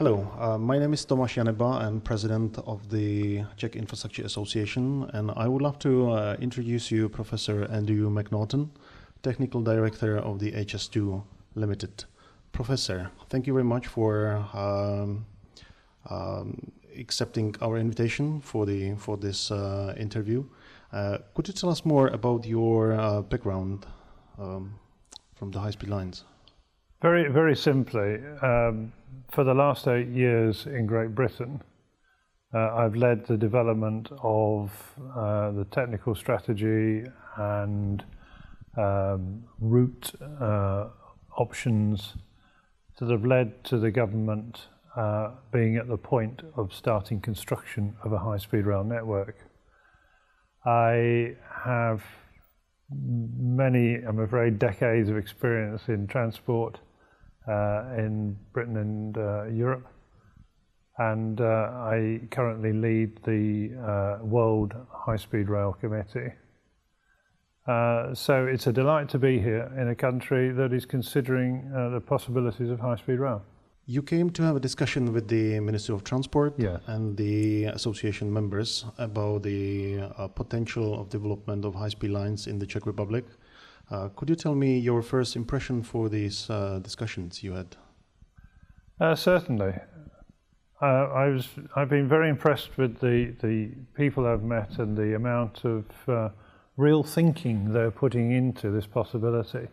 Hello, my name is Tomáš Janeba. I'm president of the Czech Infrastructure Association, and I would love to introduce you Professor Andrew McNaughton, Technical Director of the HS2 Limited. Professor, thank you very much for accepting our invitation for this interview. Could you tell us more about your background from the high-speed lines? Very, very simply, for the last 8 years in Great Britain, I've led the development of the technical strategy and route options that have led to the government being at the point of starting construction of a high-speed rail network. I have many, I'm afraid, decades of experience in transport in Britain and Europe, and I currently lead the World High-Speed Rail Committee. So it's a delight to be here in a country that is considering the possibilities of high-speed rail. You came to have a discussion with the Ministry of Transport and the association members about the potential of development of high-speed lines in the Czech Republic. Could you tell me your first impression for these discussions you had? Certainly. I've been very impressed with the people I've met and the amount of real thinking they're putting into this possibility.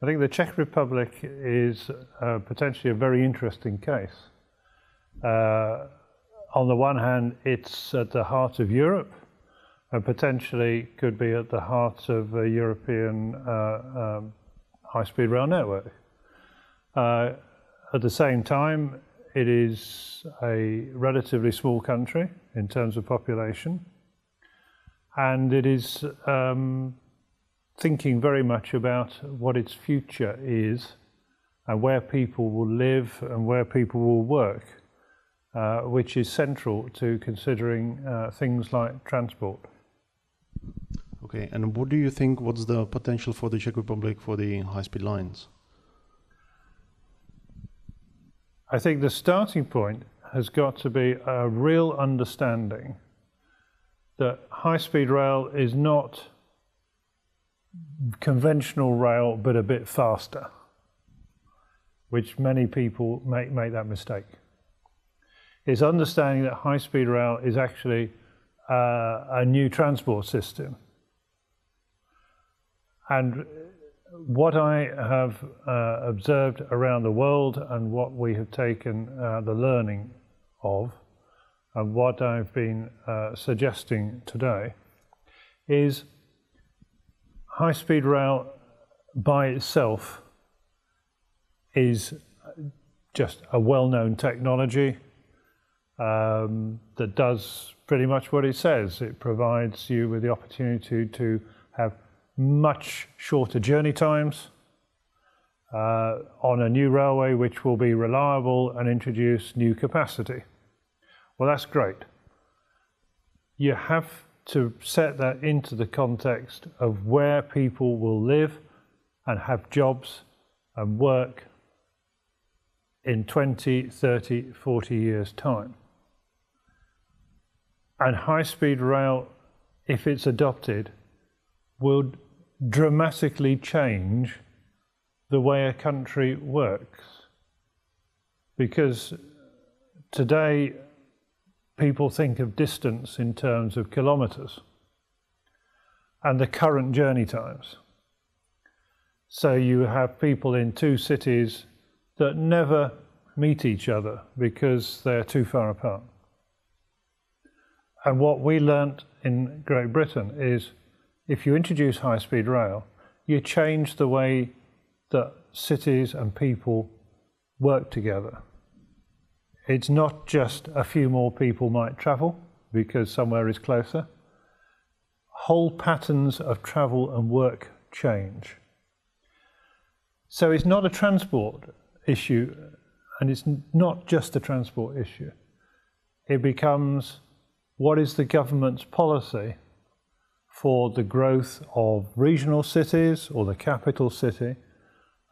I think the Czech Republic is potentially a very interesting case. On the one hand, it's at the heart of Europe, and potentially could be at the heart of a European high-speed rail network. At the same time, it is a relatively small country in terms of population, and it is thinking very much about what its future is and where people will live and where people will work, which is central to considering things like transport. Okay, and what do you think, what's the potential for the Czech Republic for the high-speed lines? I think the starting point has got to be a real understanding that high-speed rail is not conventional rail but a bit faster, which many people make that mistake. It's understanding that high-speed rail is actually a new transport system. And what I have observed around the world and what we have taken the learning of, and what I've been suggesting today, is high-speed rail by itself is just a well-known technology that does pretty much what it says. It provides you with the opportunity to have much shorter journey times on a new railway which will be reliable and introduce new capacity. Well, that's great. You have to set that into the context of where people will live and have jobs and work in 20, 30, 40 years' time. And high-speed rail, if it's adopted, will dramatically change the way a country works. Because today, people think of distance in terms of kilometers and the current journey times. So you have people in two cities that never meet each other because they're too far apart. And what we learnt in Great Britain is if you introduce high-speed rail, you change the way that cities and people work together. It's not just a few more people might travel because somewhere is closer. Whole patterns of travel and work change. So it's not a transport issue, and it's not just a transport issue. It becomes, what is the government's policy for the growth of regional cities or the capital city,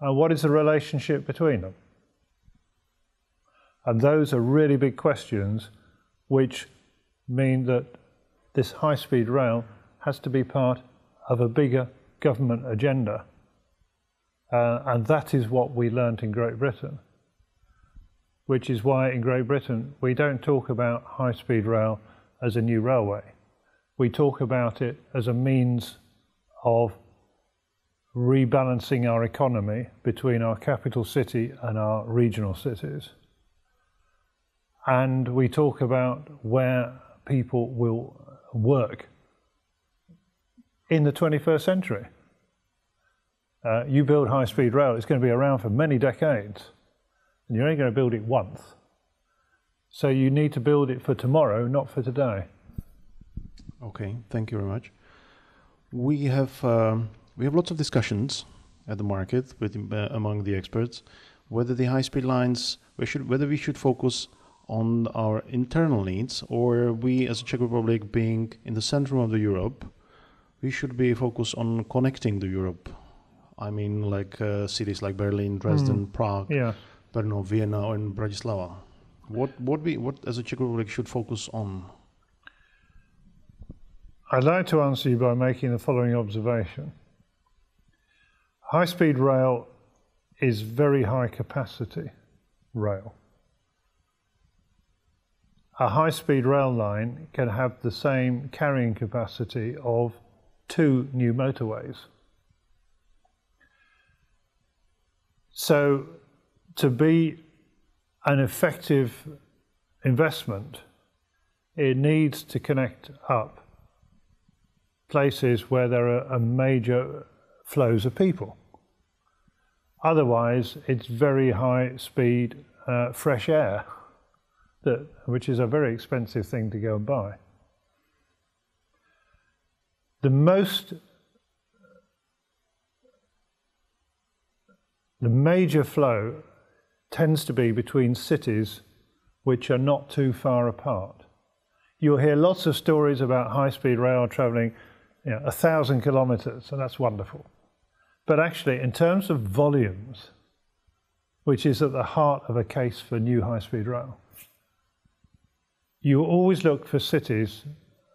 and what is the relationship between them? And those are really big questions which mean that this high-speed rail has to be part of a bigger government agenda. And that is what we learnt in Great Britain, which is why in Great Britain we don't talk about high-speed rail as a new railway. We talk about it as a means of rebalancing our economy between our capital city and our regional cities. And we talk about where people will work in the 21st century. You build high-speed rail, it's going to be around for many decades, and you're only going to build it once. So you need to build it for tomorrow, not for today. Okay, thank you very much. We have lots of discussions at the market with among the experts whether the high-speed lines, whether we should focus on our internal needs, or we as a Czech Republic being in the center of the Europe, we should be focused on connecting the Europe. I mean, like cities like Berlin, Dresden, Prague, Brno, Vienna, and Bratislava. What as a Czech Republic should focus on? I'd like to answer you by making the following observation. High-speed rail is very high capacity rail. A high-speed rail line can have the same carrying capacity of 2 new motorways. So to be an effective investment, it needs to connect up places where there are major flows of people. Otherwise, it's very high speed, fresh air, which is a very expensive thing to go and buy. The major flow tends to be between cities which are not too far apart. You'll hear lots of stories about high-speed rail travelling 1,000 kilometres, and that's wonderful. But actually, in terms of volumes, which is at the heart of a case for new high-speed rail, you always look for cities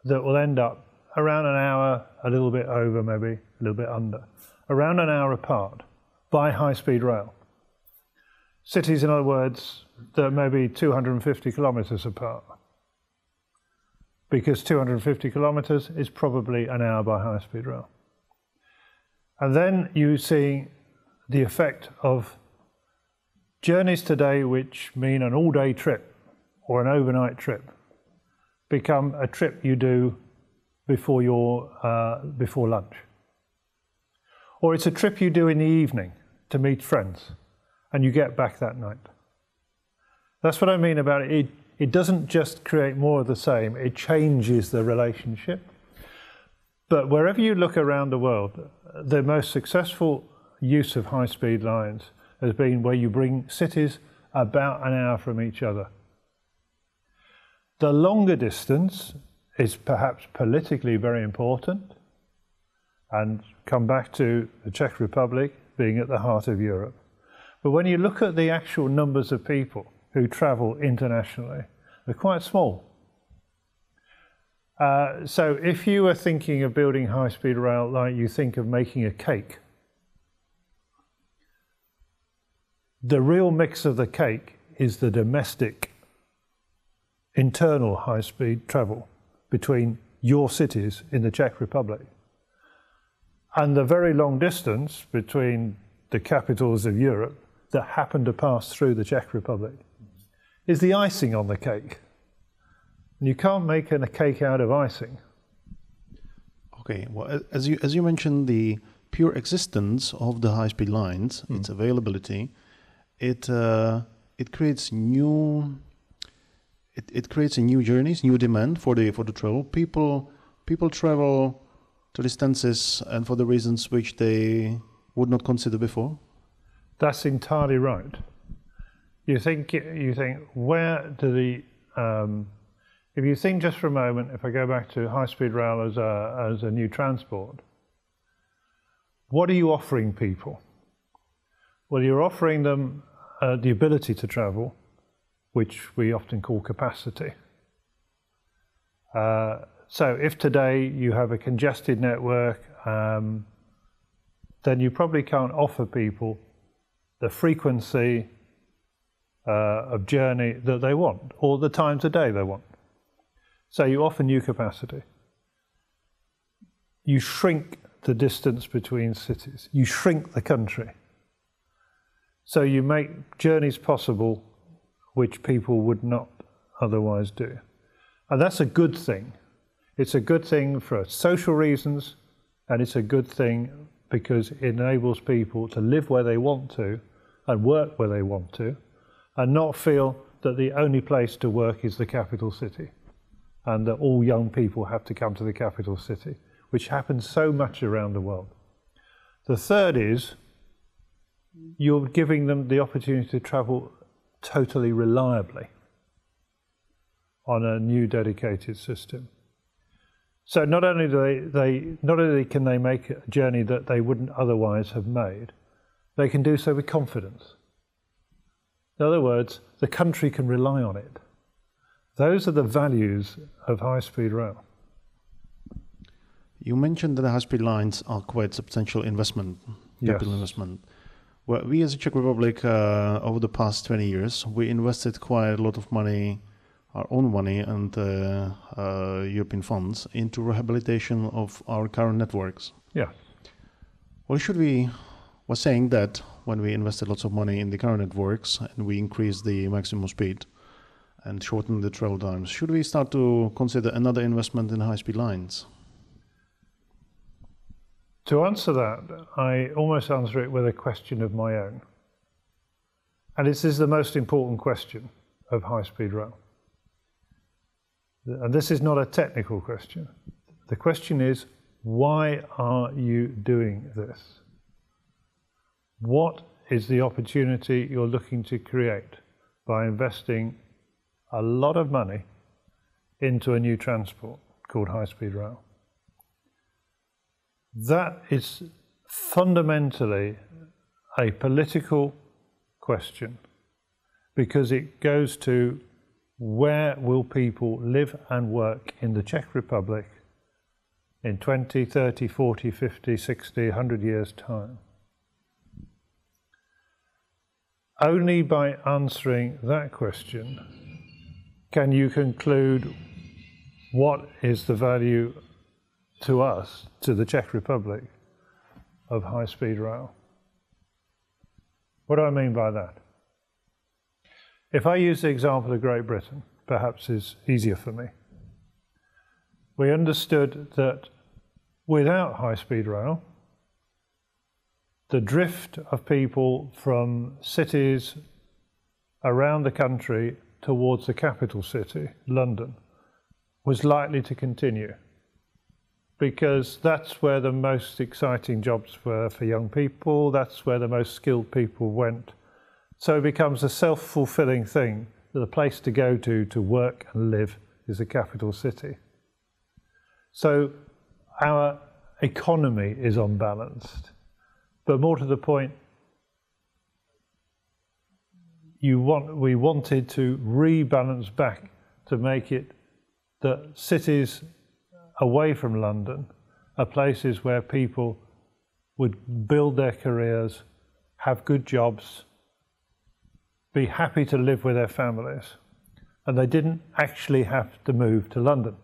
that will end up around an hour, a little bit over, maybe a little bit under, around an hour apart by high-speed rail. Cities, in other words, that may be 250 kilometres apart, because 250 kilometres is probably an hour by high-speed rail. And then you see the effect of journeys today which mean an all-day trip or an overnight trip become a trip you do before lunch. Or it's a trip you do in the evening to meet friends, and you get back that night. That's what I mean about it. It doesn't just create more of the same, it changes the relationship. But wherever you look around the world, the most successful use of high-speed lines has been where you bring cities about an hour from each other. The longer distance is perhaps politically very important, and come back to the Czech Republic being at the heart of Europe. But when you look at the actual numbers of people who travel internationally, they're quite small. So if you were thinking of building high-speed rail like you think of making a cake, the real mix of the cake is the domestic internal high-speed travel between your cities in the Czech Republic. And the very long distance between the capitals of Europe that happen to pass through the Czech Republic is the icing on the cake. You can't make a cake out of icing. Okay, well, as you mentioned, the pure existence of the high-speed lines, its availability, it creates new journeys, new demand for the travel. People travel to distances and for the reasons which they would not consider before. That's entirely right. You think where do the if you think just for a moment, if I go back to high-speed rail as a new transport, what are you offering people? Well, you're offering them the ability to travel, which we often call capacity. So if today you have a congested network, then you probably can't offer people the frequency of journey that they want, or the times a day they want. So you offer new capacity. You shrink the distance between cities. You shrink the country. So you make journeys possible which people would not otherwise do. And that's a good thing. It's a good thing for social reasons, and it's a good thing because it enables people to live where they want to and work where they want to, and not feel that the only place to work is the capital city, and that all young people have to come to the capital city, which happens so much around the world. The third is you're giving them the opportunity to travel totally reliably on a new dedicated system. So not only can they make a journey that they wouldn't otherwise have made, they can do so with confidence. In other words, the country can rely on it. Those are the values of high-speed rail. You mentioned that the high-speed lines are quite substantial investment, capital investment. Well, we as a Czech Republic, over the past 20 years, we invested quite a lot of money, our own money and European funds, into rehabilitation of our current networks. Yeah. Well, was saying that when we invested lots of money in the current networks and we increased the maximum speed and shortened the travel times, should we start to consider another investment in high-speed lines? To answer that, I almost answer it with a question of my own. And this is the most important question of high-speed rail. And this is not a technical question. The question is, why are you doing this? What is the opportunity you're looking to create by investing a lot of money into a new transport called high-speed rail? That is fundamentally a political question, because it goes to where will people live and work in the Czech Republic in 20, 30, 40, 50, 60, 100 years' time. Only by answering that question can you conclude what is the value to us, to the Czech Republic, of high-speed rail. What do I mean by that? If I use the example of Great Britain, perhaps is easier for me. We understood that without high-speed rail, the drift of people from cities around the country towards the capital city, London, was likely to continue, because that's where the most exciting jobs were for young people, that's where the most skilled people went. So it becomes a self-fulfilling thing that the place to go to work and live is the capital city. So our economy is unbalanced. But more to the point, we wanted to rebalance back to make it that cities away from London are places where people would build their careers, have good jobs, be happy to live with their families, and they didn't actually have to move to London.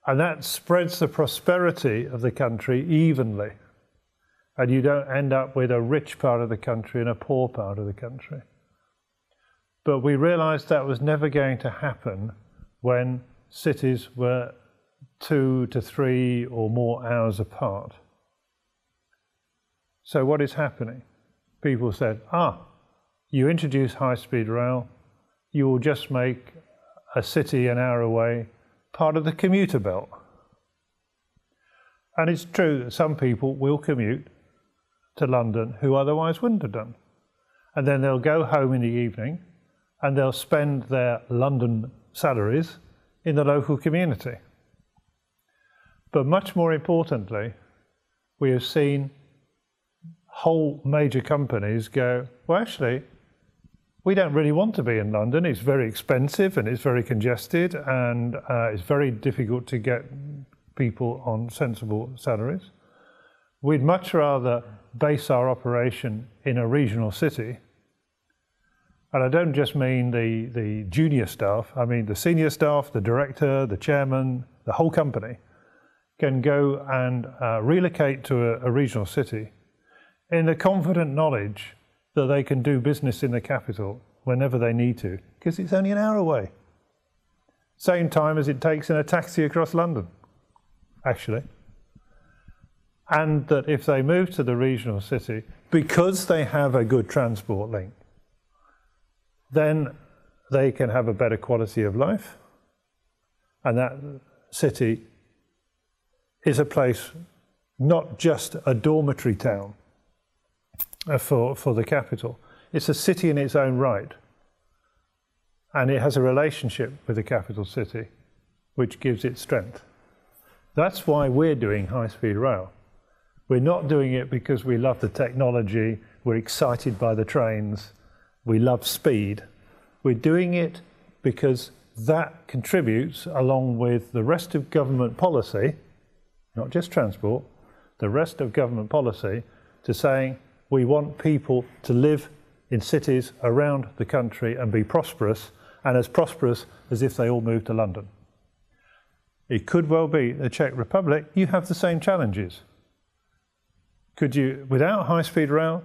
And that spreads the prosperity of the country evenly. And you don't end up with a rich part of the country and a poor part of the country. But we realized that was never going to happen when cities were 2 to 3 or more hours apart. So what is happening? People said, you introduce high-speed rail, you will just make a city an hour away part of the commuter belt. And it's true that some people will commute to London who otherwise wouldn't have done. And then they'll go home in the evening and they'll spend their London salaries in the local community. But much more importantly, we have seen whole major companies go, well, actually, We don't really want to be in London. It's very expensive and it's very congested, and it's very difficult to get people on sensible salaries. We'd much rather base our operation in a regional city. And I don't just mean the junior staff, I mean the senior staff, the director, the chairman, the whole company can go and relocate to a regional city in the confident knowledge that they can do business in the capital whenever they need to, because it's only an hour away. Same time as it takes in a taxi across London, actually. And that if they move to the regional city, because they have a good transport link, then they can have a better quality of life, and that city is a place, not just a dormitory town for the capital. It's a city in its own right, and it has a relationship with the capital city which gives it strength. That's why we're doing high-speed rail. We're not doing it because we love the technology, we're excited by the trains, we love speed. We're doing it because that contributes, along with the rest of government policy, not just transport, the rest of government policy, to saying we want people to live in cities around the country and be prosperous, and as prosperous as if they all moved to London. It could well be the Czech Republic, you have the same challenges. Could you, without high-speed rail,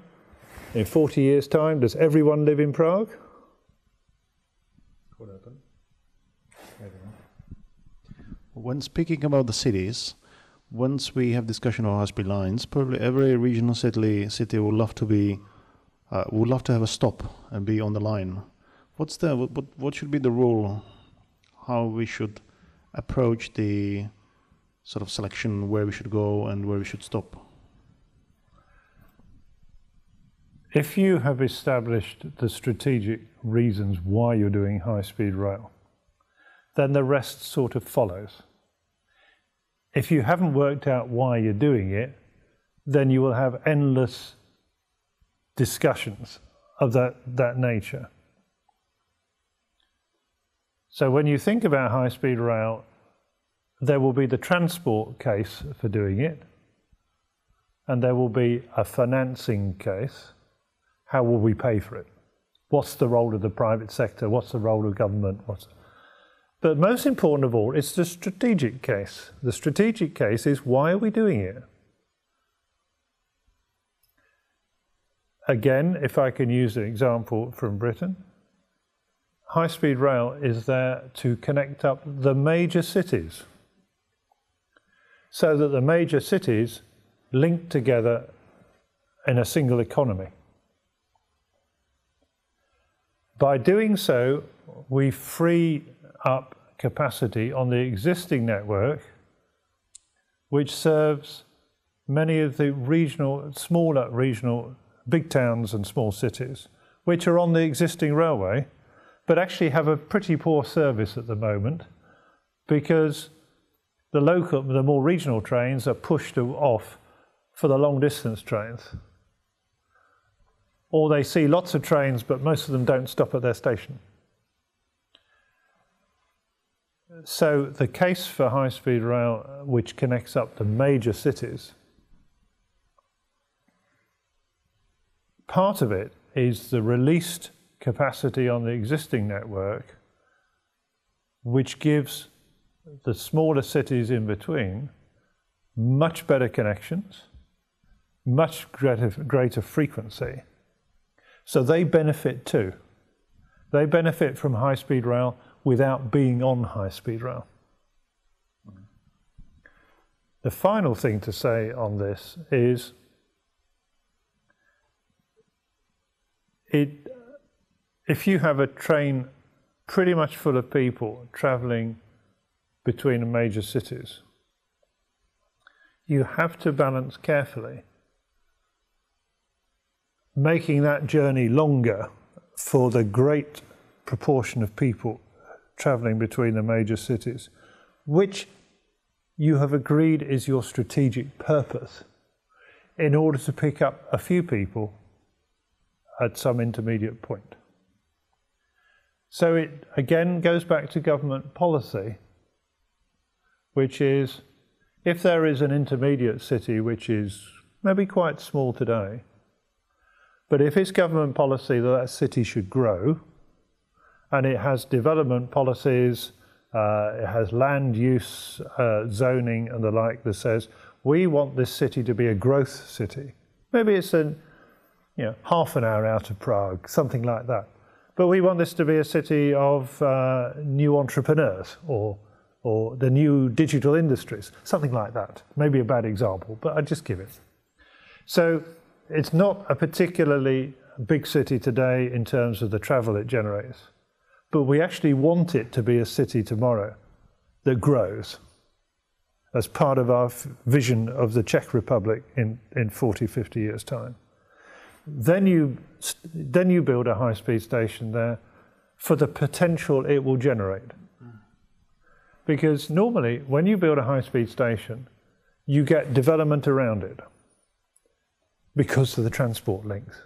in 40 years' time, does everyone live in Prague? Could happen. When speaking about the cities, once we have discussion of high-speed lines, probably every regional city would love to have a stop and be on the line. What should be the rule? How we should approach the sort of selection, where we should go and where we should stop? If you have established the strategic reasons why you're doing high-speed rail, then the rest sort of follows. If you haven't worked out why you're doing it, then you will have endless discussions of that nature. So when you think about high-speed rail, there will be the transport case for doing it, and there will be a financing case. How will we pay for it? What's the role of the private sector? What's the role of government? But most important of all, it's the strategic case. The strategic case is, why are we doing it? Again, if I can use an example from Britain, high-speed rail is there to connect up the major cities, so that the major cities link together in a single economy. By doing so, we free up capacity on the existing network, which serves many of the smaller regional, big towns and small cities, which are on the existing railway, but actually have a pretty poor service at the moment, because the more regional trains are pushed off for the long distance trains. Or they see lots of trains, but most of them don't stop at their station. So the case for high-speed rail, which connects up the major cities, part of it is the released capacity on the existing network, which gives the smaller cities in between much better connections, much greater frequency. So they benefit too. They benefit from high-speed rail without being on high-speed rail. The final thing to say on this is if you have a train pretty much full of people travelling between major cities, you have to balance carefully making that journey longer for the great proportion of people travelling between the major cities, which you have agreed is your strategic purpose, in order to pick up a few people at some intermediate point. So it again goes back to government policy, which is, if there is an intermediate city which is maybe quite small today, but if it's government policy that that city should grow, and it has development policies, it has land use, zoning and the like that says, we want this city to be a growth city. Maybe it's half an hour out of Prague, something like that. But we want this to be a city of new entrepreneurs or the new digital industries, something like that. Maybe a bad example, but I'd just give it. So it's not a particularly big city today in terms of the travel it generates, but we actually want it to be a city tomorrow that grows as part of our vision of the Czech Republic in 40, 50 years' time. Then you build a high-speed station there for the potential it will generate. Because normally, when you build a high-speed station, you get development around it because of the transport links.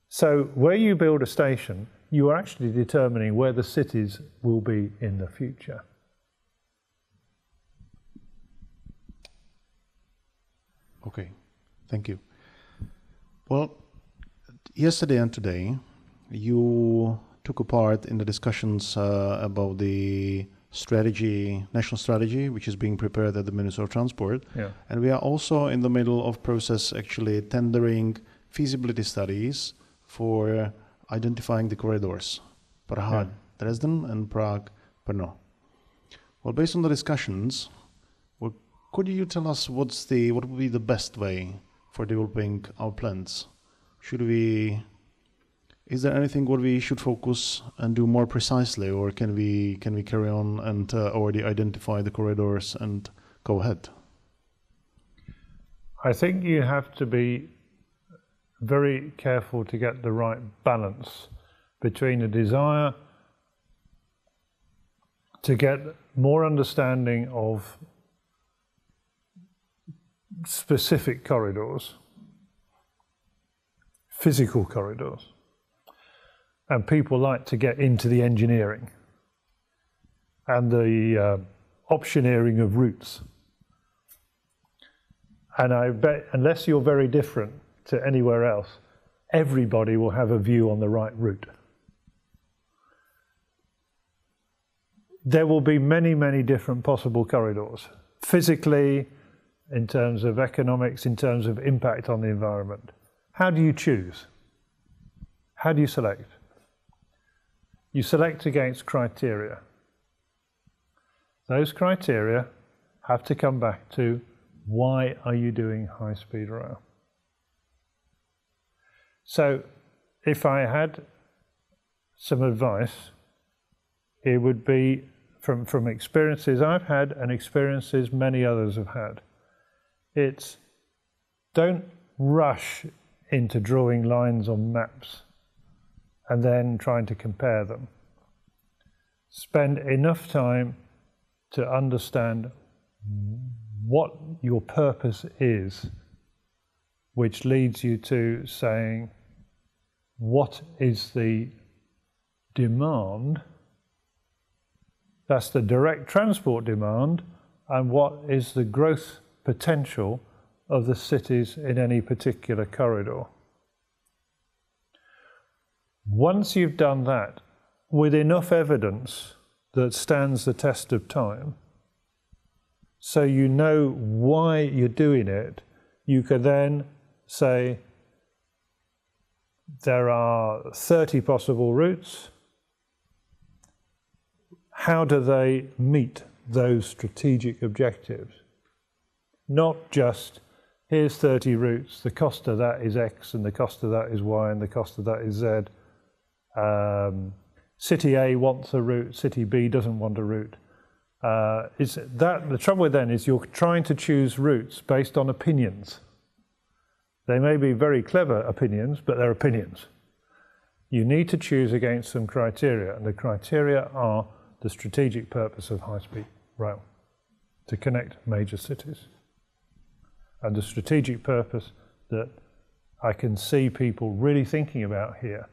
So where you build a station, you are actually determining where the cities will be in the future. Okay, thank you. Well, yesterday and today, you took a part in the discussions about the strategy, national strategy, which is being prepared at the Ministry of Transport. Yeah. And we are also in the middle of process actually tendering feasibility studies for identifying the corridors, Prague-Dresden and Prague-Brno. Well, based on the discussions, could you tell us what would be the best way for developing our plans? Is there anything what we should focus and do more precisely, or can we carry on and already identify the corridors and go ahead? I think you have to be very careful to get the right balance between a desire to get more understanding of specific corridors, physical corridors, and people like to get into the engineering and the optioneering of routes. And I bet, unless you're very different to anywhere else, everybody will have a view on the right route. There will be many, many different possible corridors, physically, in terms of economics, in terms of impact on the environment. How do you choose? How do you select? You select against criteria. Those criteria have to come back to, why are you doing high-speed rail? So if I had some advice, it would be from experiences I've had and experiences many others have had. It's, don't rush into drawing lines on maps and then trying to compare them. Spend enough time to understand what your purpose is, which leads you to saying, what is the demand? That's the direct transport demand, and what is the growth potential of the cities in any particular corridor. Once you've done that, with enough evidence that stands the test of time, so you know why you're doing it, you can then say, there are 30 possible routes. How do they meet those strategic objectives? Not just, here's 30 routes, the cost of that is X, and the cost of that is Y, and the cost of that is Z. City A wants a route, City B doesn't want a route. The trouble then is you're trying to choose routes based on opinions. They may be very clever opinions, but they're opinions. You need to choose against some criteria, and the criteria are the strategic purpose of high-speed rail, to connect major cities. And the strategic purpose that I can see people really thinking about here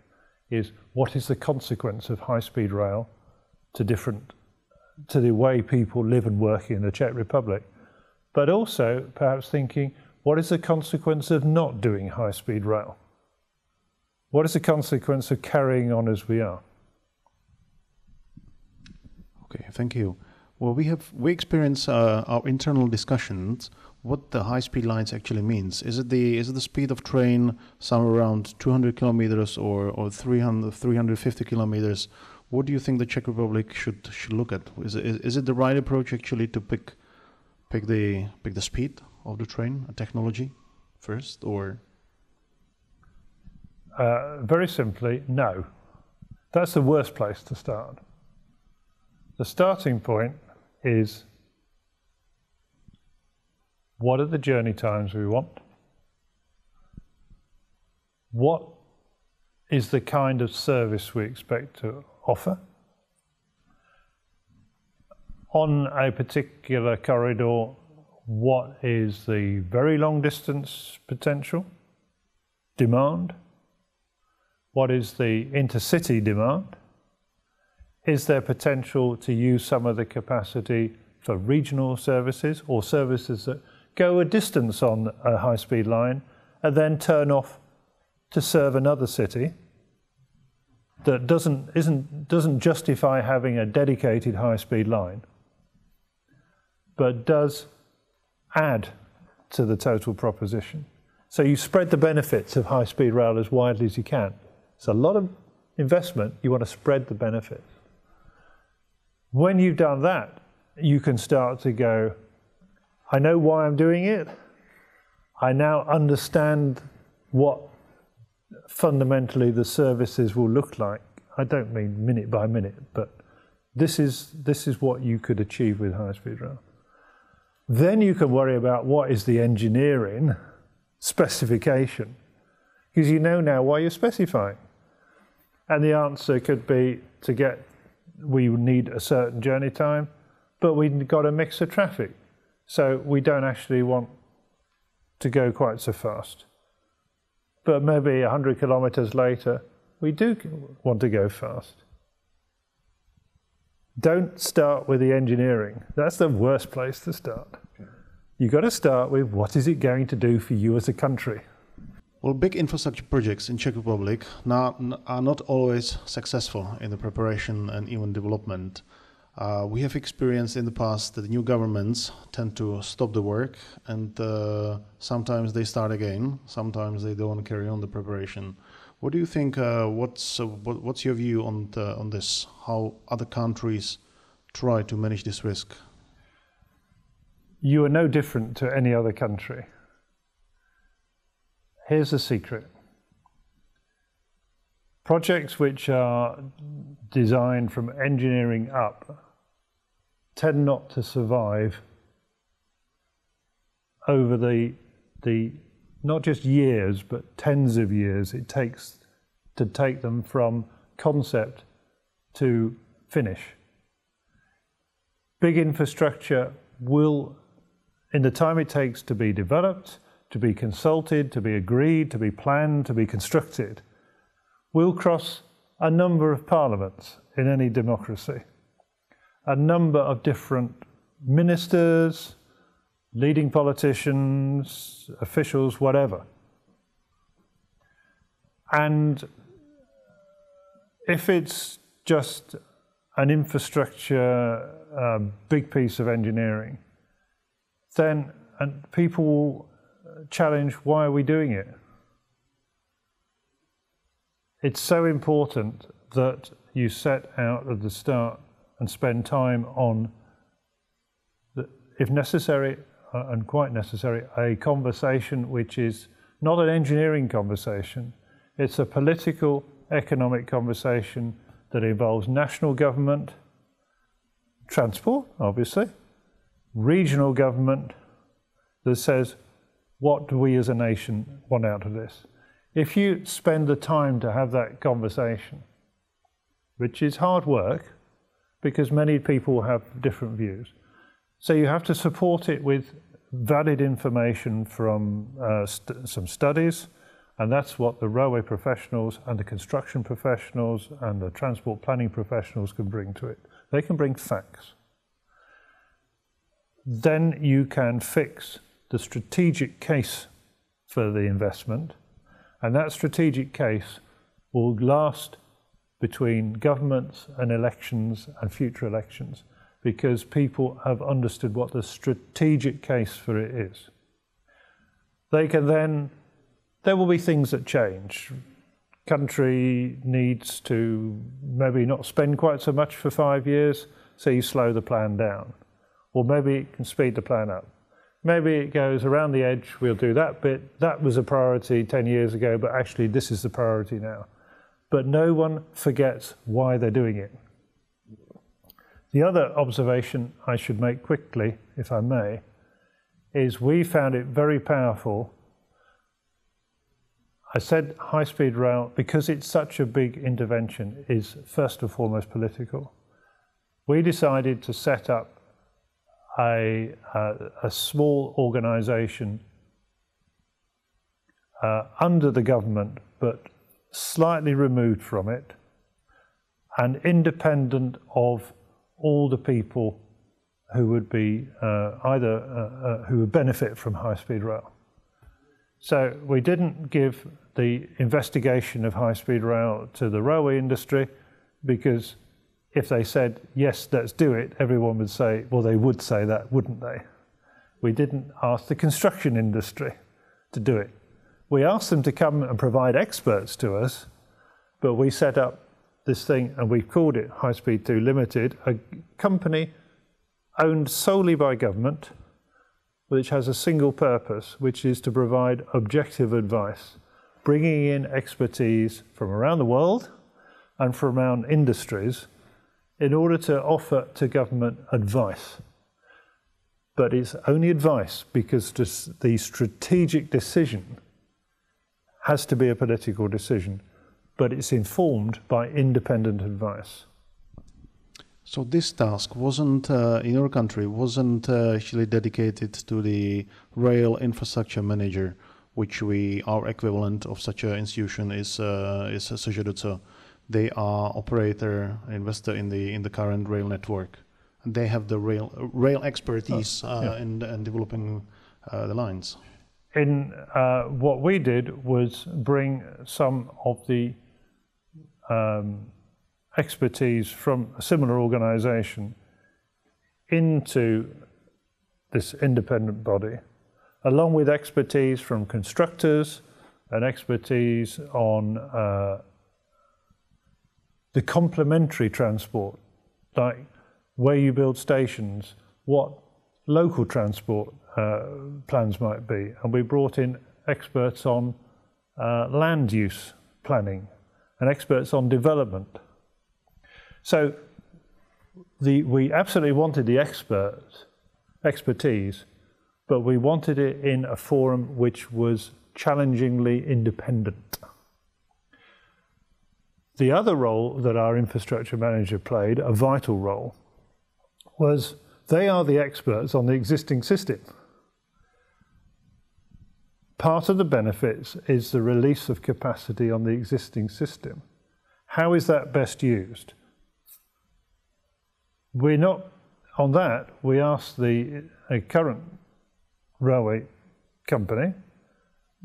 is what is the consequence of high-speed rail to the way people live and work in the Czech Republic, but also perhaps thinking, what is the consequence of not doing high-speed rail? What is the consequence of carrying on as we are? Okay, thank you. Well, we experience our internal discussions what the high-speed lines actually means. Is it the speed of train somewhere around 200 kilometers or 350 kilometers? What do you think the Czech Republic should look at? Is it the right approach actually to pick the speed of the train technology first, or? Very simply, no. That's the worst place to start. The starting point is, what are the journey times we want? What is the kind of service we expect to offer? On a particular corridor, what is the very long distance potential demand? What is the intercity demand? Is there potential to use some of the capacity for regional services or services that go a distance on a high-speed line and then turn off to serve another city that doesn't justify having a dedicated high-speed line, but does add to the total proposition? So you spread the benefits of high-speed rail as widely as you can. It's a lot of investment, you want to spread the benefits. When you've done that, you can start to go, I know why I'm doing it. I now understand what fundamentally the services will look like. I don't mean minute by minute, but this is what you could achieve with high-speed rail. Then you can worry about what is the engineering specification, because you know now why you're specifying. And the answer could be we need a certain journey time, but we've got a mix of traffic. So we don't actually want to go quite so fast. But maybe 100 kilometers later, we do want to go fast. Don't start with the engineering. That's the worst place to start. You've got to start with what is it going to do for you as a country. Well, big infrastructure projects in Czech Republic are not always successful in the preparation and even development. We have experienced in the past that the new governments tend to stop the work, and sometimes they start again, sometimes they don't carry on the preparation. What do you think, what's your view on this, how other countries try to manage this risk? You are no different to any other country. Here's the secret. Projects which are designed from engineering up tend not to survive over the not just years, but tens of years it takes to take them from concept to finish. Big infrastructure will, in the time it takes to be developed, to be consulted, to be agreed, to be planned, to be constructed, will cross a number of parliaments in any democracy, a number of different ministers, leading politicians, officials, whatever. And if it's just an infrastructure, big piece of engineering, then people will challenge, why are we doing it? It's so important that you set out at the start and spend time on, if necessary, and quite necessary, a conversation which is not an engineering conversation. It's a political, economic conversation that involves national government, transport, obviously, regional government, that says, what do we as a nation want out of this? If you spend the time to have that conversation, which is hard work, because many people have different views, so you have to support it with valid information from some studies And that's what the railway professionals and the construction professionals and the transport planning professionals can bring to it. They can bring facts. Then you can fix the strategic case for the investment, and that strategic case will last between governments and elections and future elections, because people have understood what the strategic case for it is. They can then, there will be things that change. Country needs to maybe not spend quite so much for 5 years, so you slow the plan down. Or maybe it can speed the plan up. Maybe it goes around the edge, we'll do that bit. That was a priority 10 years ago, but actually this is the priority now. But no one forgets why they're doing it. The other observation I should make quickly, if I may, is we found it very powerful. I said high-speed rail, because it's such a big intervention, is first and foremost political. We decided to set up a small organisation under the government, but slightly removed from it, and independent of all the people who would be who would benefit from high-speed rail. So we didn't give the investigation of high-speed rail to the railway industry, because if they said, yes, let's do it, everyone would say, well, they would say that, wouldn't they? We didn't ask the construction industry to do it. We asked them to come and provide experts to us, but we set up this thing and we called it High Speed 2 Limited, a company owned solely by government, which has a single purpose, which is to provide objective advice, bringing in expertise from around the world and from around industries in order to offer to government advice. But it's only advice because the strategic decision has to be a political decision, but it's informed by independent advice. So this task wasn't, in your country, wasn't actually dedicated to the rail infrastructure manager, which our equivalent of such an institution is SŽDC. They are operator, investor in the current rail network, and they have the rail expertise in developing the lines. What we did was bring some of the expertise from a similar organisation into this independent body, along with expertise from constructors and expertise on the complementary transport, like where you build stations, what local transport plans might be. And we brought in experts on land use planning and experts on development. So we absolutely wanted the expertise, but we wanted it in a forum which was challengingly independent. The other role that our infrastructure manager played, a vital role, was they are the experts on the existing system. Part of the benefits is the release of capacity on the existing system. How is that best used? We're not, on that, we asked a current railway company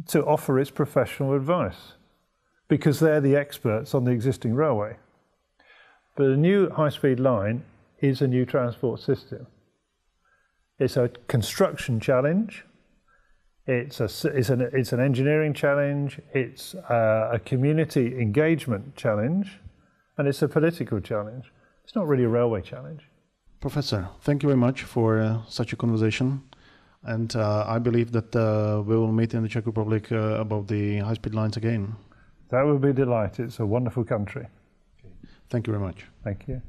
to offer its professional advice, because they're the experts on the existing railway. But a new high-speed line is a new transport system. It's a construction challenge, it's an engineering challenge, it's a community engagement challenge, and it's a political challenge. It's not really a railway challenge. Professor, thank you very much for such a conversation. And I believe that we will meet in the Czech Republic about the high-speed lines again. That would be a delight. It's a wonderful country. Thank you very much. Thank you.